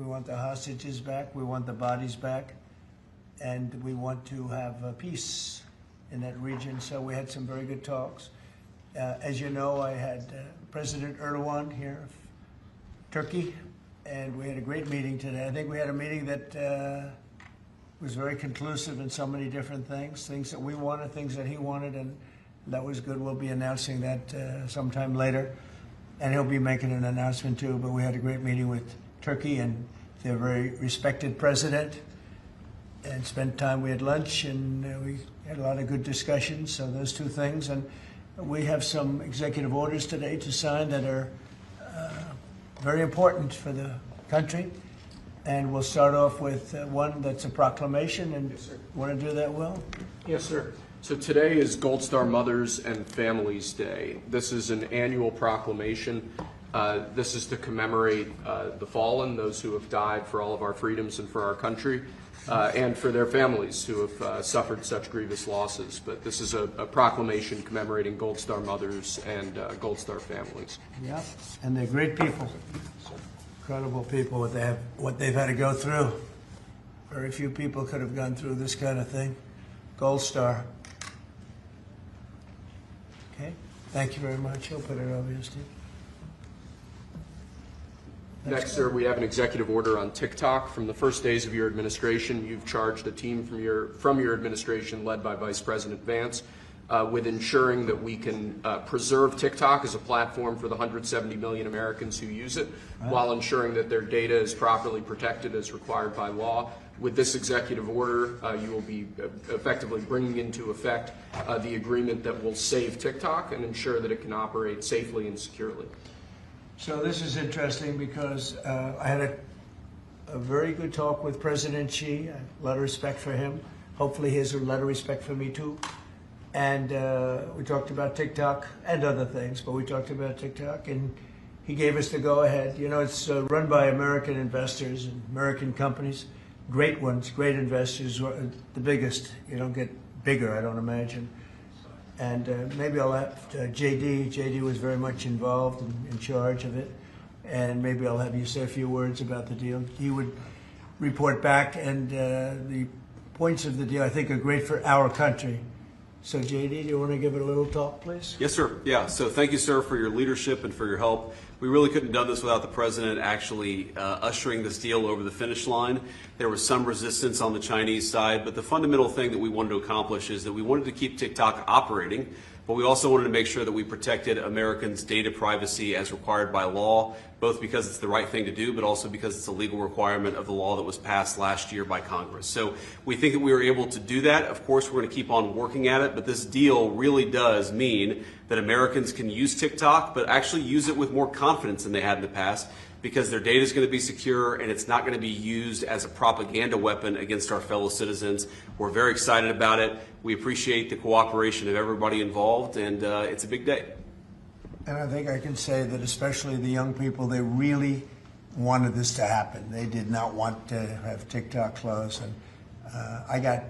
We want the hostages back. We want the bodies back. And we want to have peace in that region. So we had some very good talks. As you know, I had President Erdogan here of Turkey, and we had a great meeting today. I think we had a meeting that was very conclusive in so many different things that we wanted, things that he wanted, and that was good. We'll be announcing that sometime later, and he'll be making an announcement too. But we had a great meeting with Turkey and their very respected president, and spent time. We had lunch, and we had a lot of good discussions. So those two things, and we have some executive orders today to sign that are very important for the country. And we'll start off with one that's a proclamation. And yes, sir. Want to do that, Will? Yes, sir. So today is Gold Star Mothers and Families Day. This is an annual proclamation. This is to commemorate the fallen, those who have died for all of our freedoms and for our country, and for their families who have suffered such grievous losses. But this is a proclamation commemorating Gold Star Mothers and Gold Star families. Yeah, and they're great people. Incredible people, what they've had to go through. Very few people could have gone through this kind of thing. Gold Star. Okay, thank you very much. I'll put it over here, Steve. Next, sir, we have an executive order on TikTok. From the first days of your administration, you've charged a team from your administration, led by Vice President Vance, with ensuring that we can preserve TikTok as a platform for the 170 million Americans who use it, while ensuring that their data is properly protected as required by law. With this executive order, you will be effectively bringing into effect the agreement that will save TikTok and ensure that it can operate safely and securely. So this is interesting because I had a very good talk with President Xi. A lot of respect for him. Hopefully he has a lot of respect for me too. And we talked about TikTok and other things, but we talked about TikTok, and he gave us the go-ahead. You know, it's run by American investors and American companies, great ones, great investors, the biggest. You don't get bigger, I don't imagine. And maybe I'll have JD. JD was very much involved and in charge of it. And maybe I'll have you say a few words about the deal. He would report back, and the points of the deal, I think, are great for our country. So, JD, do you want to give it a little talk, please? Yes, sir. Yeah. So thank you, sir, for your leadership and for your help. We really couldn't have done this without the president actually ushering this deal over the finish line. There was some resistance on the Chinese side, but the fundamental thing that we wanted to accomplish is that we wanted to keep TikTok operating, but we also wanted to make sure that we protected Americans' data privacy as required by law, both because it's the right thing to do, but also because it's a legal requirement of the law that was passed last year by Congress. So we think that we were able to do that. Of course, we're going to keep on working at it, but this deal really does mean that Americans can use TikTok, but actually use it with more confidence than they had in the past, because their data is going to be secure and it's not going to be used as a propaganda weapon against our fellow citizens. We're very excited about it. We appreciate the cooperation of everybody involved, and it's a big day. And I think I can say that especially the young people, they really wanted this to happen. They did not want to have TikTok close. And I got,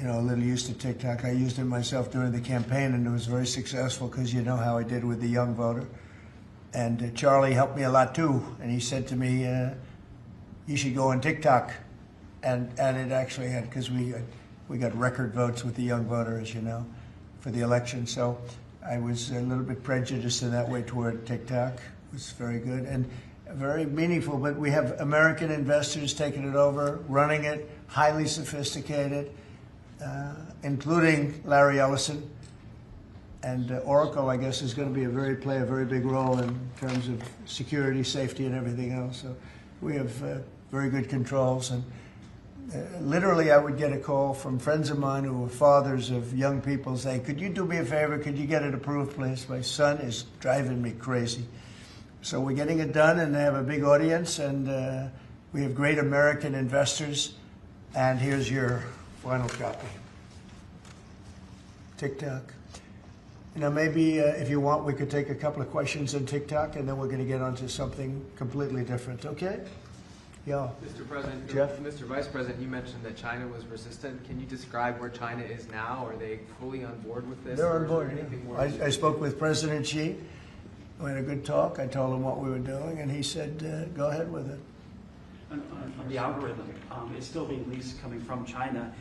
a little used to TikTok. I used it myself during the campaign, and it was very successful because you know how I did with the young voter. And Charlie helped me a lot too. And he said to me, you should go on TikTok. And it actually had, because we got record votes with the young voter, as you know, for the election. So I was a little bit prejudiced in that way toward TikTok. It was very good and very meaningful. But we have American investors taking it over, running it, highly sophisticated, including Larry Ellison. And Oracle, I guess, is going to play a very big role in terms of security, safety, and everything else. So we have very good controls. And literally, I would get a call from friends of mine who were fathers of young people saying, could you do me a favor? Could you get it approved, please? My son is driving me crazy. So we're getting it done, and they have a big audience, and we have great American investors. And here's your final copy. TikTok. Maybe if you want, we could take a couple of questions on TikTok, and then we're going to get onto something completely different. Okay? Yeah. Mr. President, Jeff? Mr. Vice President, you mentioned that China was resistant. Can you describe where China is now? Are they fully on board with this? They're on board. Yeah. I spoke with President Xi. We had a good talk. I told him what we were doing, and he said, go ahead with it. on the algorithm is still being leased coming from China.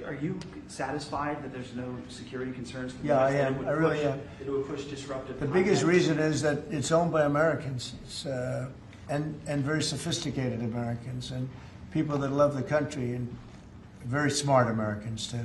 Are you satisfied that there's no security concerns? For the Yeah, I US that it am. would I really push- am. It would push disruptive. The biggest content? reason is that it's owned by Americans, and very sophisticated Americans, and people that love the country, and very smart Americans too.